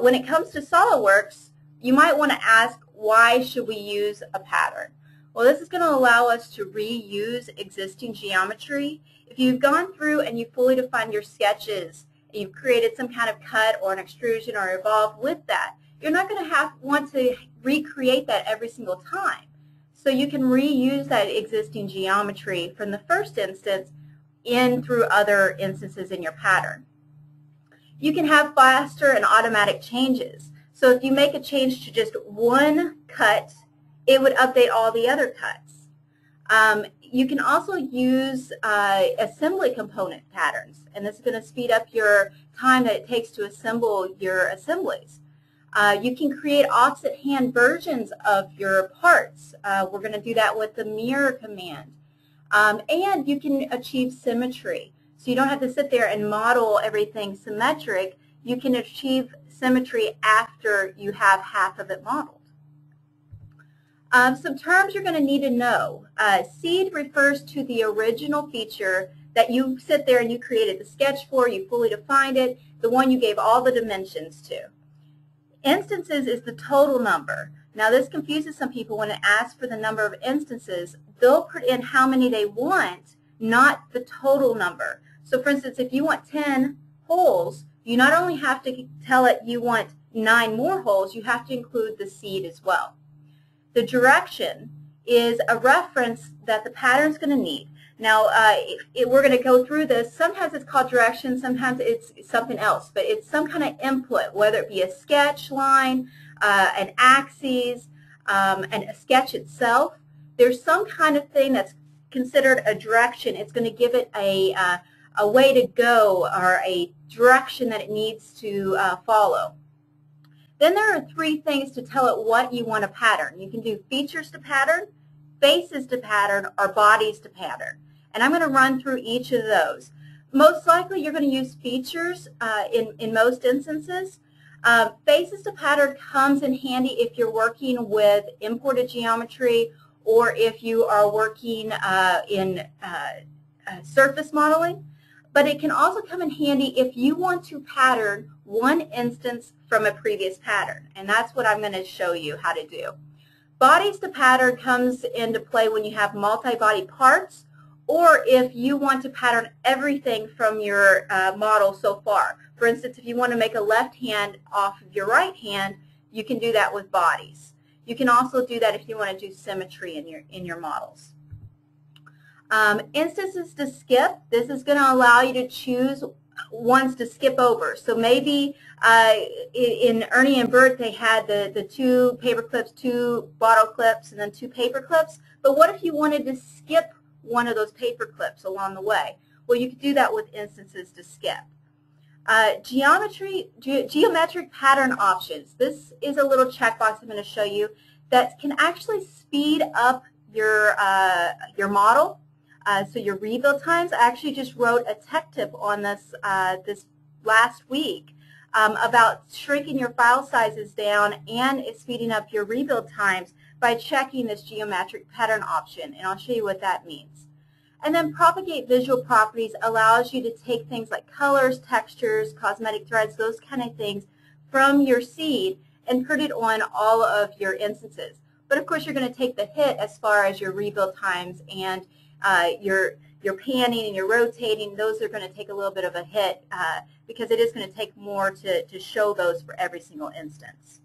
When it comes to SOLIDWORKS, you might want to ask, why should we use a pattern? Well, this is going to allow us to reuse existing geometry. If you've gone through and you fully defined your sketches, and you've created some kind of cut or an extrusion or evolved with that, you're not going to want to recreate that every single time. So you can reuse that existing geometry from the first instance in through other instances in your pattern. You can have faster and automatic changes. So if you make a change to just one cut, it would update all the other cuts. You can also use assembly component patterns, and this is going to speed up your time that it takes to assemble your assemblies. You can create offset hand versions of your parts. We're going to do that with the mirror command. And you can achieve symmetry. So you don't have to sit there and model everything symmetric. You can achieve symmetry after you have half of it modeled. Some terms you're going to need to know. Seed refers to the original feature that you sit there and you created the sketch for, you fully defined it, the one you gave all the dimensions to. Instances is the total number. Now this confuses some people when it asks for the number of instances. They'll put in how many they want, not the total number. So for instance, if you want 10 holes, you not only have to tell it you want 9 more holes, you have to include the seed as well. The direction is a reference that the pattern's going to need. Now, we're going to go through this. Sometimes it's called direction, sometimes it's something else, but it's some kind of input, whether it be a sketch line, an axis, and a sketch itself. There's some kind of thing that's considered a direction. It's going to give it a way to go or a direction that it needs to follow. Then there are 3 things to tell it what you want to pattern. You can do features to pattern, faces to pattern, or bodies to pattern. And I'm going to run through each of those. Most likely you're going to use features in most instances. Faces to pattern comes in handy if you're working with imported geometry or if you are working in surface modeling. But it can also come in handy if you want to pattern one instance from a previous pattern. And that's what I'm going to show you how to do. Bodies to pattern comes into play when you have multi-body parts or if you want to pattern everything from your model so far. For instance, if you want to make a left hand off of your right hand, you can do that with bodies. You can also do that if you want to do symmetry in your models. Instances to skip, this is going to allow you to choose ones to skip over. So maybe in Ernie and Bert they had the 2 paper clips, 2 bottle clips, and then 2 paper clips. But what if you wanted to skip one of those paper clips along the way? Well, you could do that with instances to skip. Geometric pattern options. This is a little checkbox I'm going to show you that can actually speed up your model. So your rebuild times. I actually just wrote a tech tip on this this last week about shrinking your file sizes down and speeding up your rebuild times by checking this geometric pattern option, and I'll show you what that means. And then propagate visual properties allows you to take things like colors, textures, cosmetic threads, those kind of things from your seed and put it on all of your instances. But of course you're going to take the hit as far as your rebuild times and your panning and your rotating. Those are going to take a little bit of a hit because it is going to take more to show those for every single instance.